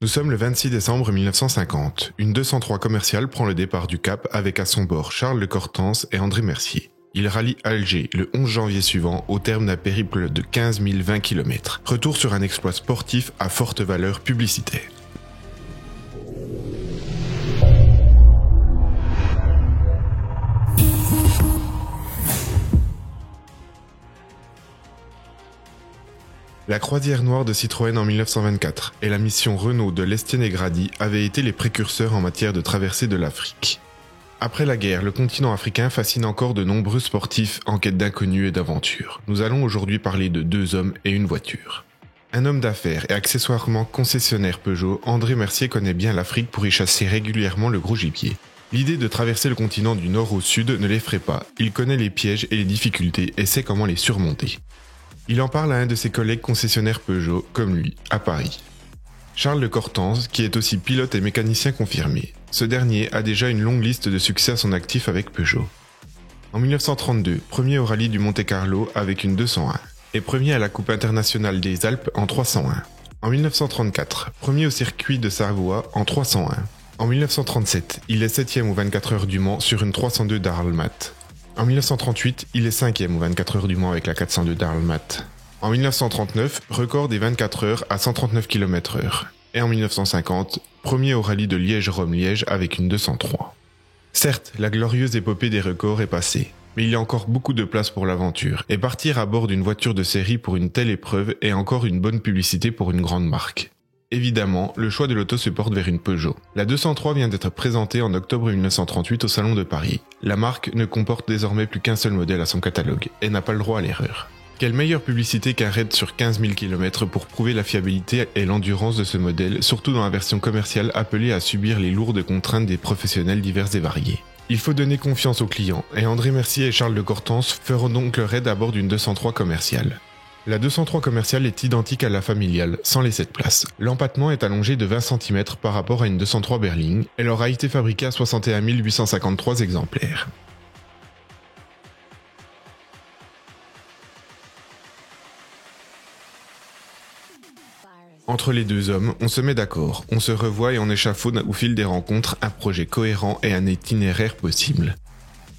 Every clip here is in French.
Nous sommes le 26 décembre 1950. Une 203 commerciale prend le départ du Cap avec à son bord Charles de Cortance et André Mercier. Il rallie Alger le 11 janvier suivant au terme d'un périple de 15 020 km. Retour sur un exploit sportif à forte valeur publicitaire. La croisière noire de Citroën en 1924 et la mission Renault de Lestienne et Grady avaient été les précurseurs en matière de traversée de l'Afrique. Après la guerre, le continent africain fascine encore de nombreux sportifs en quête d'inconnus et d'aventures. Nous allons aujourd'hui parler de deux hommes et une voiture. Un homme d'affaires et accessoirement concessionnaire Peugeot, André Mercier connaît bien l'Afrique pour y chasser régulièrement le gros gibier. L'idée de traverser le continent du nord au sud ne l'effraie pas. Il connaît les pièges et les difficultés et sait comment les surmonter. Il en parle à un de ses collègues concessionnaires Peugeot, comme lui, à Paris. Charles de Cortance, qui est aussi pilote et mécanicien confirmé. Ce dernier a déjà une longue liste de succès à son actif avec Peugeot. En 1932, premier au rallye du Monte-Carlo avec une 201, et premier à la Coupe internationale des Alpes en 301. En 1934, premier au circuit de Savoie en 301. En 1937, il est 7e aux 24 heures du Mans sur une 302 d'Arlmat. En 1938, il est 5e aux 24 heures du Mans avec la 402 d'Arlmat. En 1939, record des 24 heures à 139 km/h. Et en 1950, premier au rallye de Liège-Rome-Liège avec une 203. Certes, la glorieuse épopée des records est passée, mais il y a encore beaucoup de place pour l'aventure, et partir à bord d'une voiture de série pour une telle épreuve est encore une bonne publicité pour une grande marque. Évidemment, le choix de l'auto se porte vers une Peugeot. La 203 vient d'être présentée en octobre 1938 au Salon de Paris. La marque ne comporte désormais plus qu'un seul modèle à son catalogue, et n'a pas le droit à l'erreur. Quelle meilleure publicité qu'un raid sur 15 000 km pour prouver la fiabilité et l'endurance de ce modèle, surtout dans la version commerciale appelée à subir les lourdes contraintes des professionnels divers et variés. Il faut donner confiance aux clients, et André Mercier et Charles de Cortance feront donc le raid à bord d'une 203 commerciale. La 203 commerciale est identique à la familiale, sans les 7 places. L'empattement est allongé de 20 cm par rapport à une 203 Berline. Elle aura été fabriquée à 61 853 exemplaires. Entre les deux hommes, on se met d'accord, on se revoit et on échafaude au fil des rencontres un projet cohérent et un itinéraire possible.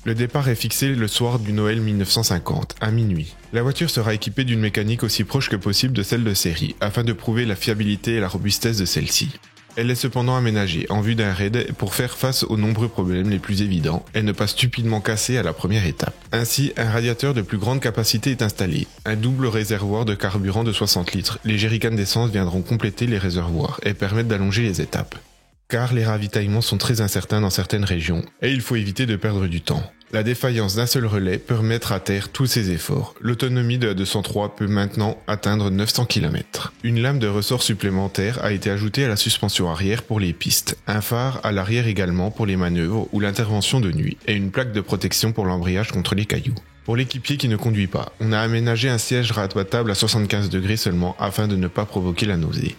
Le départ est fixé le soir du Noël 1950, à minuit. La voiture sera équipée d'une mécanique aussi proche que possible de celle de série, afin de prouver la fiabilité et la robustesse de celle-ci. Elle est cependant aménagée en vue d'un raid pour faire face aux nombreux problèmes les plus évidents et ne pas stupidement casser à la première étape. Ainsi, un radiateur de plus grande capacité est installé, un double réservoir de carburant de 60 litres. Les jerrycans d'essence viendront compléter les réservoirs et permettre d'allonger les étapes. Car les ravitaillements sont très incertains dans certaines régions, et il faut éviter de perdre du temps. La défaillance d'un seul relais peut mettre à terre tous ces efforts. L'autonomie de la 203 peut maintenant atteindre 900 km. Une lame de ressort supplémentaire a été ajoutée à la suspension arrière pour les pistes, un phare à l'arrière également pour les manœuvres ou l'intervention de nuit, et une plaque de protection pour l'embrayage contre les cailloux. Pour l'équipier qui ne conduit pas, on a aménagé un siège rabattable à 75 degrés seulement afin de ne pas provoquer la nausée.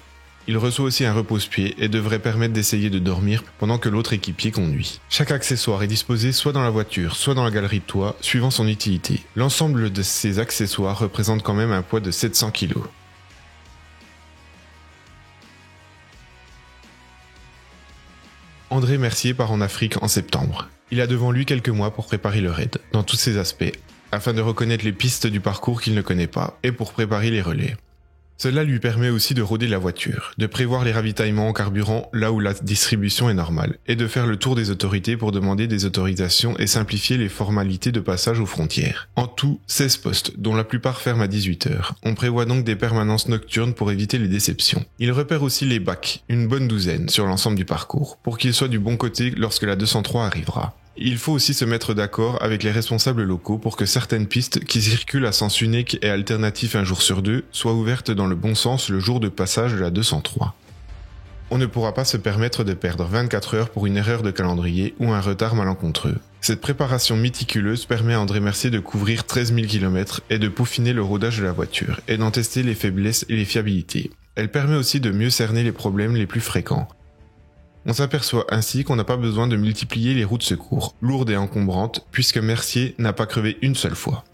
Il reçoit aussi un repose-pied et devrait permettre d'essayer de dormir pendant que l'autre équipier conduit. Chaque accessoire est disposé soit dans la voiture, soit dans la galerie de toit, suivant son utilité. L'ensemble de ces accessoires représente quand même un poids de 700 kg. André Mercier part en Afrique en septembre. Il a devant lui quelques mois pour préparer le raid, dans tous ses aspects, afin de reconnaître les pistes du parcours qu'il ne connaît pas, et pour préparer les relais. Cela lui permet aussi de rôder la voiture, de prévoir les ravitaillements en carburant là où la distribution est normale, et de faire le tour des autorités pour demander des autorisations et simplifier les formalités de passage aux frontières. En tout, 16 postes, dont la plupart ferment à 18h. On prévoit donc des permanences nocturnes pour éviter les déceptions. Il repère aussi les bacs, une bonne douzaine sur l'ensemble du parcours, pour qu'ils soient du bon côté lorsque la 203 arrivera. Il faut aussi se mettre d'accord avec les responsables locaux pour que certaines pistes qui circulent à sens unique et alternatif un jour sur deux soient ouvertes dans le bon sens le jour de passage de la 203. On ne pourra pas se permettre de perdre 24 heures pour une erreur de calendrier ou un retard malencontreux. Cette préparation méticuleuse permet à André Mercier de couvrir 13 000 km et de peaufiner le rodage de la voiture et d'en tester les faiblesses et les fiabilités. Elle permet aussi de mieux cerner les problèmes les plus fréquents. On s'aperçoit ainsi qu'on n'a pas besoin de multiplier les routes secours, lourdes et encombrantes, puisque Mercier n'a pas crevé une seule fois.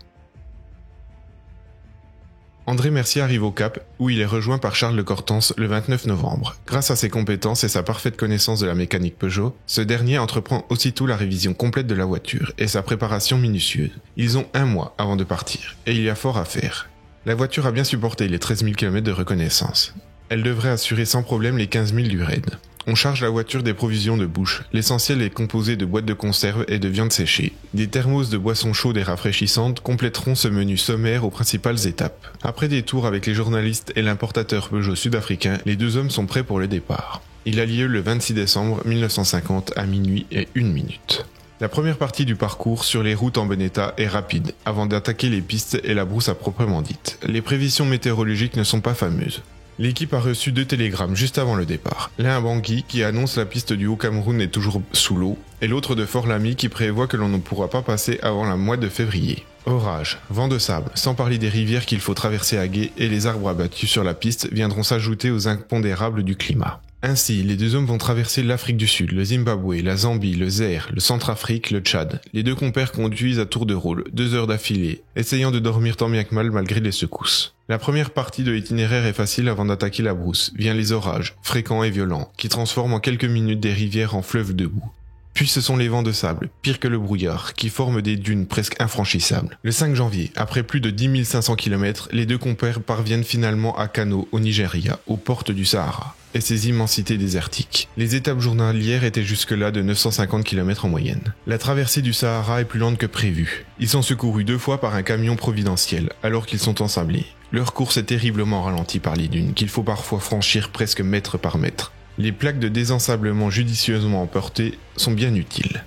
André Mercier arrive au Cap, où il est rejoint par Charles de Cortance le 29 novembre. Grâce à ses compétences et sa parfaite connaissance de la mécanique Peugeot, ce dernier entreprend aussitôt la révision complète de la voiture et sa préparation minutieuse. Ils ont 1 mois avant de partir, et il y a fort à faire. La voiture a bien supporté les 13 000 km de reconnaissance. Elle devrait assurer sans problème les 15 000 du raid. On charge la voiture des provisions de bouche. L'essentiel est composé de boîtes de conserve et de viande séchée. Des thermos de boissons chaudes et rafraîchissantes compléteront ce menu sommaire aux principales étapes. Après des tours avec les journalistes et l'importateur Peugeot sud-africain, les 2 hommes sont prêts pour le départ. Il a lieu le 26 décembre 1950 à minuit et 1 minute. La première partie du parcours sur les routes en bon état est rapide, avant d'attaquer les pistes et la brousse à proprement dite. Les prévisions météorologiques ne sont pas fameuses. L'équipe a reçu 2 télégrammes juste avant le départ. L'un à Bangui qui annonce la piste du Haut-Cameroun est toujours sous l'eau, et l'autre de Fort-Lamy qui prévoit que l'on ne pourra pas passer avant le mois de février. Orage, vent de sable, sans parler des rivières qu'il faut traverser à gué et les arbres abattus sur la piste viendront s'ajouter aux impondérables du climat. Ainsi, les 2 hommes vont traverser l'Afrique du Sud, le Zimbabwe, la Zambie, le Zaïre, le Centrafrique, le Tchad. Les 2 compères conduisent à tour de rôle, 2 heures d'affilée, essayant de dormir tant bien que mal malgré les secousses. La première partie de l'itinéraire est facile avant d'attaquer la brousse. Vient les orages, fréquents et violents, qui transforment en quelques minutes des rivières en fleuves de boue. Puis ce sont les vents de sable, pire que le brouillard, qui forment des dunes presque infranchissables. Le 5 janvier, après plus de 10 500 km, les 2 compères parviennent finalement à Kano, au Nigeria, aux portes du Sahara, et ses immensités désertiques. Les étapes journalières étaient jusque-là de 950 km en moyenne. La traversée du Sahara est plus lente que prévu. Ils sont secourus 2 fois par un camion providentiel, alors qu'ils sont ensablés. Leur course est terriblement ralentie par les dunes, qu'il faut parfois franchir presque mètre par mètre. Les plaques de désensablement judicieusement emportées sont bien utiles.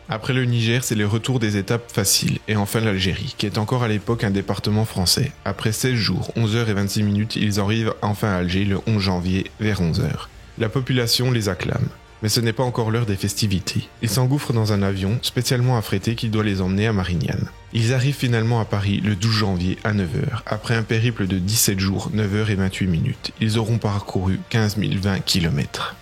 Après le Niger, c'est le retour des étapes faciles, et enfin l'Algérie, qui est encore à l'époque un département français. Après 16 jours, 11h26, ils arrivent enfin à Alger le 11 janvier, vers 11h. La population les acclame. Mais ce n'est pas encore l'heure des festivités. Ils s'engouffrent dans un avion spécialement affrété qui doit les emmener à Marignane. Ils arrivent finalement à Paris le 12 janvier à 9h. Après un périple de 17 jours, 9h28, ils auront parcouru 15 020 km.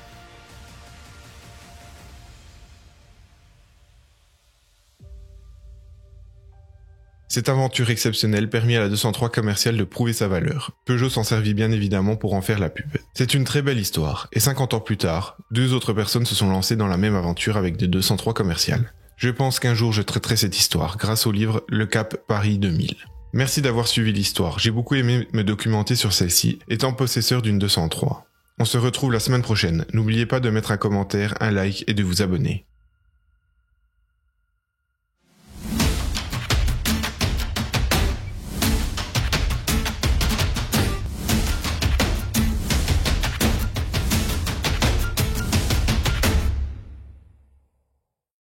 Cette aventure exceptionnelle permit à la 203 commerciale de prouver sa valeur. Peugeot s'en servit bien évidemment pour en faire la pub. C'est une très belle histoire, et 50 ans plus tard, 2 autres personnes se sont lancées dans la même aventure avec des 203 commerciales. Je pense qu'un jour je traiterai cette histoire grâce au livre Le Cap Paris 2000. Merci d'avoir suivi l'histoire, j'ai beaucoup aimé me documenter sur celle-ci, étant possesseur d'une 203. On se retrouve la semaine prochaine, n'oubliez pas de mettre un commentaire, un like et de vous abonner.